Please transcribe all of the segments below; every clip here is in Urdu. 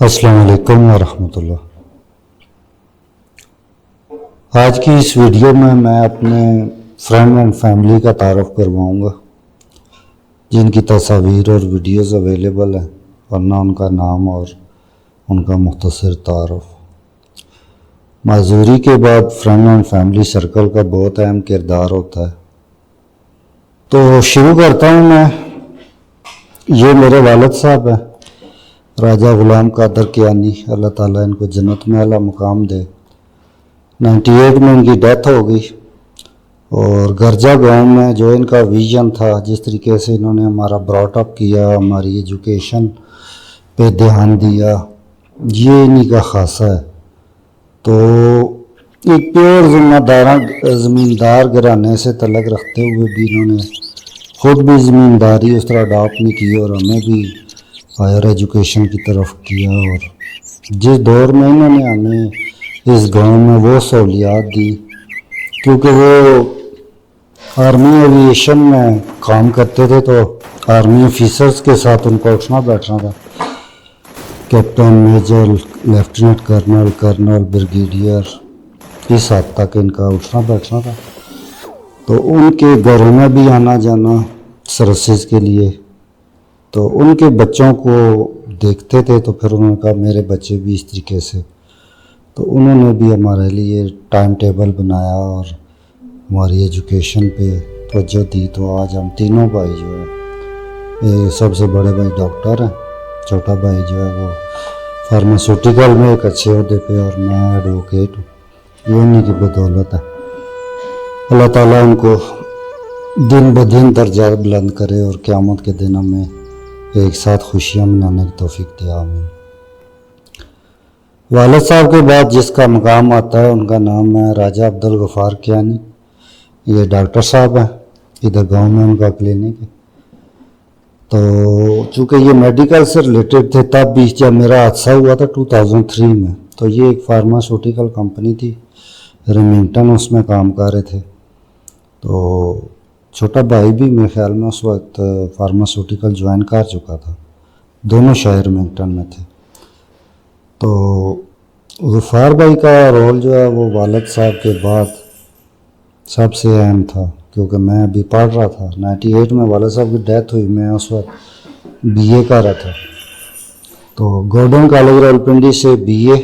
السلام علیکم ورحمۃ اللہ۔ آج کی اس ویڈیو میں اپنے فرینڈ اینڈ فیملی کا تعارف کرواؤں گا جن کی تصاویر اور ویڈیوز اویلیبل ہیں، اور نہ ان کا نام اور ان کا مختصر تعارف۔ معذوری کے بعد فرینڈ اینڈ فیملی سرکل کا بہت اہم کردار ہوتا ہے، تو شروع کرتا ہوں میں۔ یہ میرے والد صاحب ہیں، راجہ غلام قادر کیانی، اللہ تعالیٰ ان کو جنت میں اعلیٰ مقام دے۔ 98 میں ان کی ڈیتھ ہو گئی، اور گرجا گاؤں میں جو ان کا ویژن تھا، جس طریقے سے انہوں نے ہمارا براٹ اپ کیا، ہماری ایجوکیشن پہ دھیان دیا، یہ انہی کا خاصہ ہے۔ تو ایک پیور زمیندار گھرانے سے تعلق رکھتے ہوئے بھی انہوں نے خود بھی زمینداری اس طرح اڈاپٹ نہیں کی، اور ہمیں بھی ہائر ایجوکیشن کی طرف کیا، اور جس دور میں انہوں نے ہمیں اس گاؤں میں وہ سہولیات دی، کیونکہ وہ آرمی ایویشن میں کام کرتے تھے، تو آرمی آفیسرز کے ساتھ ان کو اٹھنا بیٹھنا تھا، captain, major, lieutenant colonel, brigadier, اس حد تک ان کا اٹھنا بیٹھنا تھا۔ تو ان کے گھروں میں بھی آنا جانا سروسز کے لیے، تو ان کے بچوں کو دیکھتے تھے، تو پھر انہوں نے کہا میرے بچے بھی اس طریقے سے، تو انہوں نے بھی ہمارے لیے ٹائم ٹیبل بنایا اور ہماری ایجوکیشن پہ توجہ دی۔ تو آج ہم تینوں بھائی جو ہے، سب سے بڑے بھائی ڈاکٹر ہیں، چھوٹا بھائی جو ہے وہ فارماسیوٹیکل میں ایک اچھے عہدے پہ، اور میں ایڈوکیٹ ہوں۔ یہ انہی کی بدولت ہے۔ اللہ تعالیٰ ان کو دن بدن درجات بلند کرے، اور قیامت کے دن ہمیں ایک ساتھ خوشیاں منانے کی توفیق دے، آمین۔ والد صاحب کے بعد جس کا مقام آتا ہے، ان کا نام ہے راجہ عبدالغفار کیانی۔ یہ ڈاکٹر صاحب ہیں، ادھر گاؤں میں ان کا کلینک ہے۔ تو چونکہ یہ میڈیکل سے ریلیٹڈ تھے، تب بھی جب میرا حادثہ ہوا تھا 2003 میں، تو یہ ایک فارماسیوٹیکل کمپنی تھی ریمنگٹن، اس میں کام کر رہے تھے۔ تو چھوٹا بھائی بھی میرے خیال میں اس وقت فارماسیوٹیکل جوائن کر چکا تھا، دونوں شہر ریمنگٹن میں تھے۔ تو غفار بھائی کا رول جو ہے وہ والد صاحب کے بعد سب سے اہم تھا، کیونکہ میں ابھی پڑھ رہا تھا۔ 98 میں والد صاحب کی ڈیتھ ہوئی، میں اس وقت BA کر رہا تھا۔ تو گورڈن کالج راولپنڈی سے BA،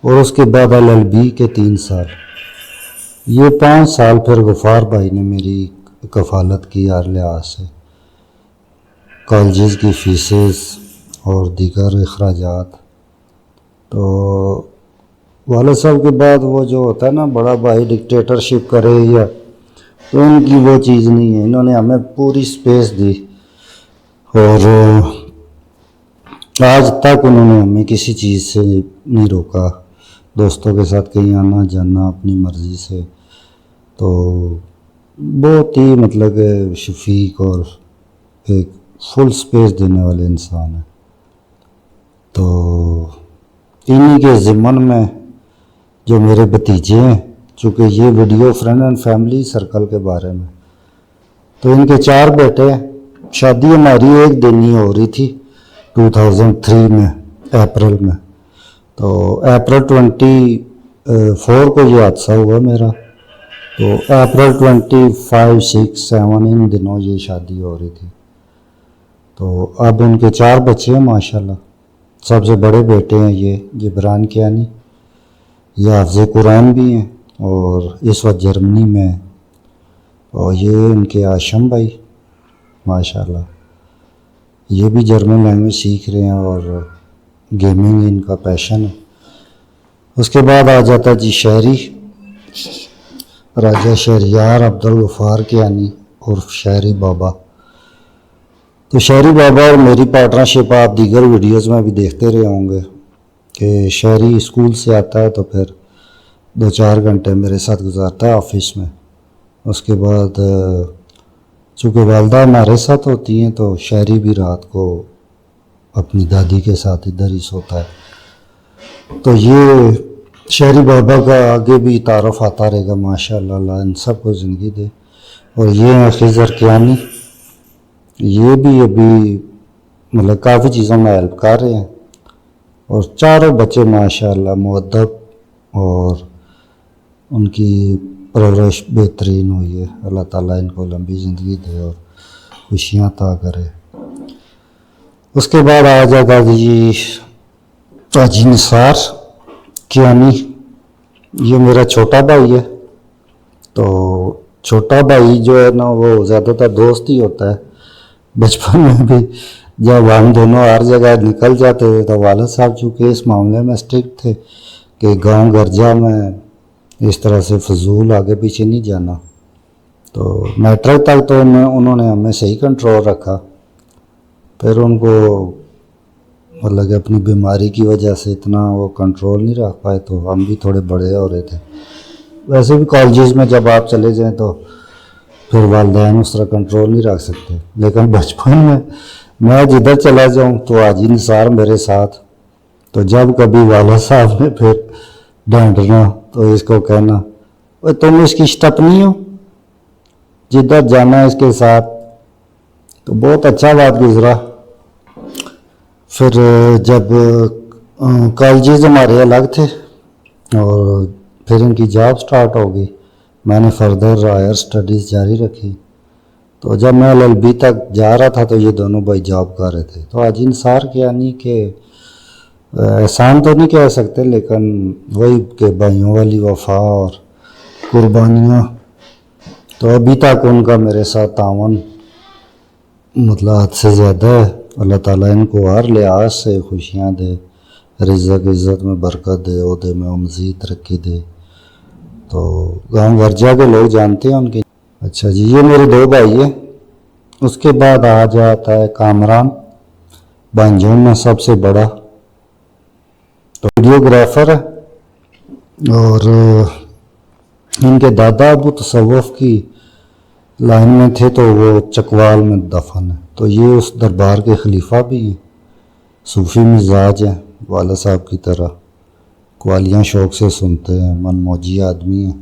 اور اس کے بعد LLB کے 3 سال۔ یہ 5 سال پھر غفار بھائی نے میری کفالت کی ہر لحاظ سے، کالجز کی فیسز اور دیگر اخراجات۔ تو والد صاحب کے بعد وہ جو ہوتا ہے نا، بڑا بھائی ڈکٹیٹرشپ کرے، یا تو ان کی وہ چیز نہیں ہے۔ انہوں نے ہمیں پوری سپیس دی، اور آج تک انہوں نے ہمیں کسی چیز سے نہیں روکا، دوستوں کے ساتھ کہیں آنا جانا اپنی مرضی سے۔ تو بہت ہی مطلب شفیق اور ایک فل سپیس دینے والے انسان ہیں۔ تو انہی کے ضمن میں جو میرے بھتیجے ہیں، چونکہ یہ video friend and family circle کے بارے میں، تو ان کے 4 بیٹے ہیں۔ شادی ہماری ایک دن ہی ہو رہی تھی 2003 میں، اپریل میں۔ تو اپریل 24 کو یہ حادثہ ہوا میرا، تو اپریل 25، 6، 7 ان دنوں یہ شادی ہو رہی تھی۔ تو اب ان کے 4 بچے ہیں ماشاءاللہ۔ سب سے بڑے بیٹے ہیں یہ جبران کیانی، یہ حافظ قرآن بھی ہیں، اور اس وقت جرمنی میں ہیں۔ اور یہ ان کے ہاشم بھائی ماشاءاللہ، یہ بھی جرمن لینگویج سیکھ رہے ہیں، اور گیمنگ ان کا پیشن ہے۔ اس کے بعد آ جاتا جی شہری، راجہ شہریار عبدالغفار کیانی عرف شہری بابا۔ تو شہری بابا اور میری پارٹنرشپ آپ دیگر ویڈیوز میں بھی دیکھتے رہے ہوں گے، کہ شہری اسکول سے آتا ہے تو پھر 2-4 گھنٹے میرے ساتھ گزارتا ہے آفس میں۔ اس کے بعد چونکہ والدہ ہمارے ساتھ ہوتی ہیں، تو شہری بھی رات کو اپنی دادی کے ساتھ ادھر ہی سوتا ہے۔ تو یہ شہری بابا کا آگے بھی تعارف آتا رہے گا ماشاءاللہ، اللہ ان سب کو زندگی دے۔ اور یہ ہیں خضر کیانی، یہ بھی ابھی مطلب کافی چیزوں میں ہیلپ کر رہے ہیں، اور چاروں بچے ماشاءاللہ مؤدب اور ان کی پرورش بہترین ہوئی ہے. اللہ تعالیٰ ان کو لمبی زندگی دے اور خوشیاں عطا کرے. اس کے بعد آ جاتا جی حاجی نثار کیانی. یہ میرا چھوٹا بھائی ہے. تو چھوٹا بھائی جو ہے نا وہ زیادہ تر دوست ہی ہوتا ہے. بچپن میں بھی جب ہم دونوں ہر جگہ نکل جاتے تھے تو والد صاحب چونکہ اس معاملے میں اسٹرکٹ تھے کہ گاؤں گرجا میں اس طرح سے فضول آگے پیچھے نہیں جانا. تو میٹرک تک تو انہوں نے ہمیں صحیح کنٹرول رکھا. پھر ان کو مطلب کہ اپنی بیماری کی وجہ سے اتنا وہ کنٹرول نہیں رکھ پائے تو ہم بھی تھوڑے بڑے ہو رہے تھے. ویسے بھی کالجز میں جب آپ چلے جائیں تو پھر والدین اس طرح کنٹرول نہیں رکھ سکتے. لیکن بچپن میں جدھر چلا جاؤں تو حاجی نثار میرے ساتھ. تو جب کبھی والد صاحب نے پھر ڈانٹنا تو اس کو کہنا تم اس کی اسٹپنی ہو, جدھر جانا اس کے ساتھ. تو بہت اچھا بات گزرا. پھر جب کالجز ہمارے الگ تھے اور پھر ان کی جاب سٹارٹ ہو گئی, میں نے فردر ہائر سٹڈیز جاری رکھی. تو جب میں LLB تک جا رہا تھا تو یہ دونوں بھائی جاب کر رہے تھے. تو حاجی نثار کیانی کہ احسان تو نہیں کہہ سکتے لیکن وہی کہ بھائیوں والی وفا اور قربانیاں. تو ابھی تک ان کا میرے ساتھ تعاون مطلب حد سے زیادہ ہے. اللہ تعالیٰ ان کو ہر لحاظ سے خوشیاں دے, رزق عزت میں برکت دے, عہدے میں مزید ترقی دے. تو گاؤں ورجا کے لوگ جانتے ہیں ان کے. اچھا جی, یہ میرے 2 بھائی ہیں. اس کے بعد آ جاتا ہے کامران, بانجھوں میں سب سے بڑا. تو ویڈیوگرافر ہے اور ان کے دادا ابو تصوف کی لائن میں تھے تو وہ چکوال میں دفن ہے. تو یہ اس دربار کے خلیفہ بھی ہیں. صوفی مزاج ہیں والد صاحب کی طرح, قوالیاں شوق سے سنتے ہیں, من موجی آدمی ہیں.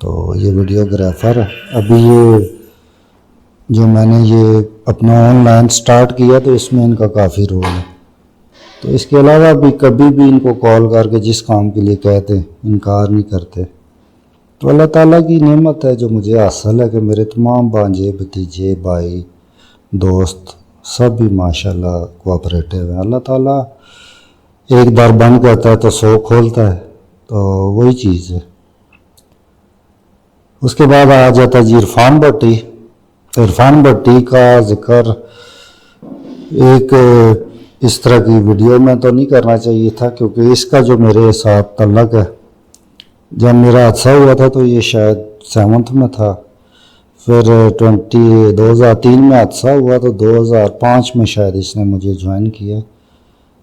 تو یہ ویڈیوگرافر ہے. ابھی یہ جو میں نے یہ اپنا آن لائن سٹارٹ کیا تو اس میں ان کا کافی رول ہے. تو اس کے علاوہ بھی کبھی بھی ان کو کال کر کے جس کام کے لیے کہتے انکار نہیں کرتے. تو اللہ تعالیٰ کی نعمت ہے جو مجھے حاصل ہے کہ میرے تمام بھانجے بھتیجے بھائی دوست سب بھی ماشاءاللہ کوآپریٹیو ہیں. اللہ تعالیٰ ایک در بند کرتا ہے تو 100 کھولتا ہے. تو وہی چیز ہے. اس کے بعد آ جاتا جی عرفان بھٹی. عرفان بھٹی کا ذکر ایک اس طرح کی ویڈیو میں تو نہیں کرنا چاہیے تھا کیونکہ اس کا جو میرے ساتھ تعلق ہے, جب میرا حادثہ ہوا تھا تو یہ شاید 7th میں تھا. پھر 2003 میں حادثہ ہوا تو 2005 میں شاید اس نے مجھے جوائن کیا.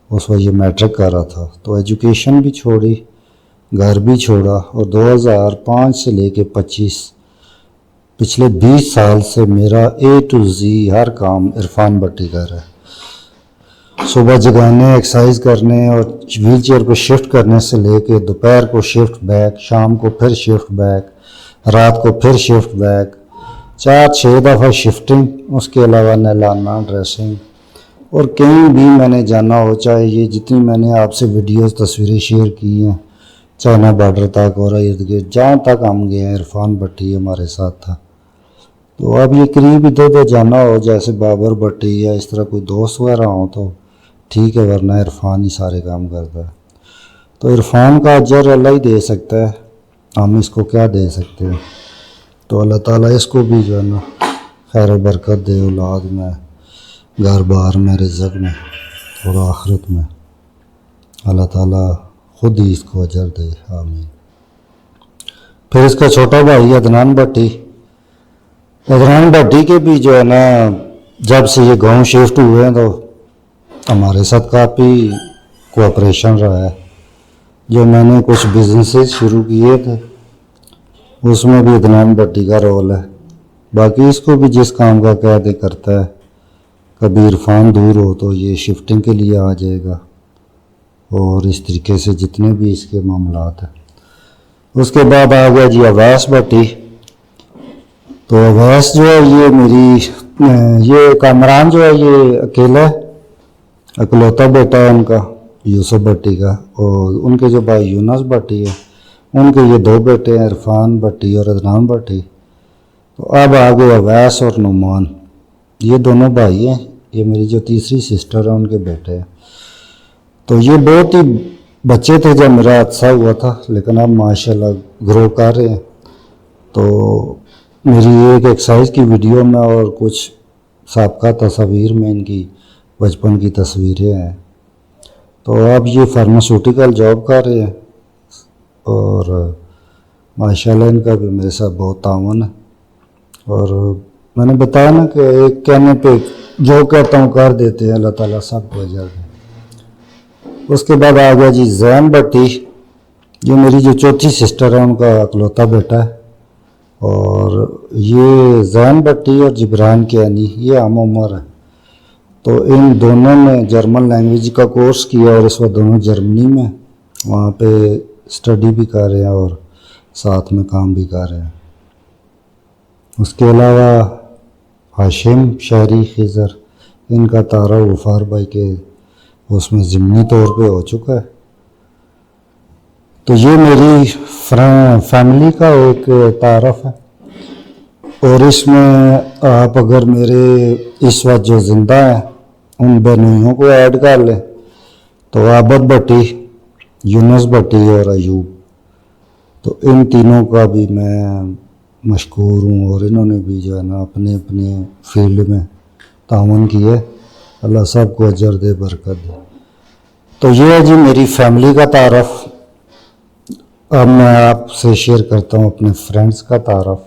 اس وقت یہ میٹرک کر رہا تھا تو ایجوکیشن بھی چھوڑی, گھر بھی چھوڑا, اور 2005 سے لے کے 25 پچھلے 20 سال سے میرا A to Z ہر کام عرفان بھٹی کر رہا ہے. صبح جگانے, ایکسرسائز کرنے اور ویل چیئر کو شفٹ کرنے سے لے کے دوپہر کو شفٹ بیک, شام کو پھر شفٹ بیک, رات کو پھر شفٹ بیک, 4-6 دفعہ شفٹنگ. اس کے علاوہ نہلانا, ڈریسنگ, اور کہیں بھی میں نے جانا ہو, چاہے یہ جتنی میں نے آپ سے ویڈیوز تصویریں شیئر کی ہیں چائنا بارڈر تک اور ارد گرد جہاں تک ہم گئے ہیں عرفان بھٹی ہمارے ساتھ تھا. تو اب یہ قریب ادھر جانا ہو جیسے بابر بھٹی یا اس طرح کوئی دوست وغیرہ ہوں تو ٹھیک ہے, ورنہ عرفان ہی سارے کام کرتا ہے. تو عرفان کا اجر اللہ ہی دے سکتا ہے, ہم اس کو کیا دے سکتے ہیں. تو اللہ تعالیٰ اس کو بھی جو ہے نا خیر و برکت دے, اولاد میں, گھر بار میں, رزق میں اور آخرت میں. اللہ تعالیٰ خود ہی اس کو اجر دے, آمین. پھر اس کا چھوٹا بھائی عدنان بھٹی. عدنان بھٹی کے بھی جو ہے نا جب سے یہ گاؤں شفٹ ہوئے ہیں تو ہمارے ساتھ کافی کوآپریشن رہا ہے. جو میں نے کچھ بزنسز شروع کیے تھے اس میں بھی عدنان بھٹی کا رول ہے. باقی اس کو بھی جس کام کا قیادی کرتا ہے. کبھی عرفان دور ہو تو یہ شفٹنگ کے لیے آ جائے گا, اور اس طریقے سے جتنے بھی اس کے معاملات ہیں. اس کے بعد آ گیا جی اویس بھٹی. تو اویس جو ہے یہ کامران جو ہے یہ اکیلا ہے, اکلوتا بیٹا ہے ان کا, یوسف بھٹی کا، اور ان کے جو بھائی یونس بھٹی ہے ان کے یہ 2 بیٹے ہیں، عرفان بھٹی اور عدنان بھٹی۔ تو اب آگے اویس اور نعمان، یہ دونوں بھائی ہیں، یہ میری جو تیسری سسٹر ہے ان کے بیٹے ہیں۔ تو یہ بہت ہی بچے تھے جب میرا حادثہ ہوا تھا، لیکن اب ماشاءاللہ گرو کر رہے ہیں۔ تو میری ایک ایکسرسائز کی ویڈیو میں اور کچھ سابقہ تصاویر میں ان کی بچپن کی تصویریں ہیں۔ تو اب یہ فارماسیوٹیکل جاب کر رہے ہیں، اور ماشاءاللہ ان کا بھی میرے ساتھ بہت تعاون ہے۔ اور میں نے بتایا نا کہ ایک کہنے پہ جو کہتا ہوں کر دیتے ہیں، اللہ تعالیٰ سب کو اجر دے۔ اس کے بعد آ گیا جی زین بھٹی، جو میری جو چوتھی سسٹر ہے ان کا اکلوتا بیٹا ہے۔ اور یہ زین بھٹی اور جبران کیانی یہ ہم عمر ہے۔ تو ان دونوں نے جرمن لینگویج کا کورس کیا اور اس وقت دونوں جرمنی میں وہاں پہ اسٹڈی بھی کر رہے ہیں اور ساتھ میں کام بھی کر رہے ہیں۔ اس کے علاوہ ہاشم شہری خضر، ان کا تعارف غفار بھائی کے اس میں ضمنی طور پہ ہو چکا ہے۔ تو یہ میری فیملی کا ایک تعارف ہے، اور اس میں آپ اگر میرے اس وقت جو زندہ ہیں ان بہنوئیوں کو ایڈ کر لیں تو عابد بھٹی، یونس بھٹی اور ایوب، تو ان تینوں کا بھی میں مشکور ہوں، اور انہوں نے بھی جو ہے نا اپنے اپنے فیلڈ میں تعاون کیا ہے۔ اللہ سب کو اجر دے، برکت دے۔ تو یہ ہے جی میری فیملی کا تعارف۔ اب میں آپ سے شیئر کرتا ہوں اپنے فرینڈس کا تعارف۔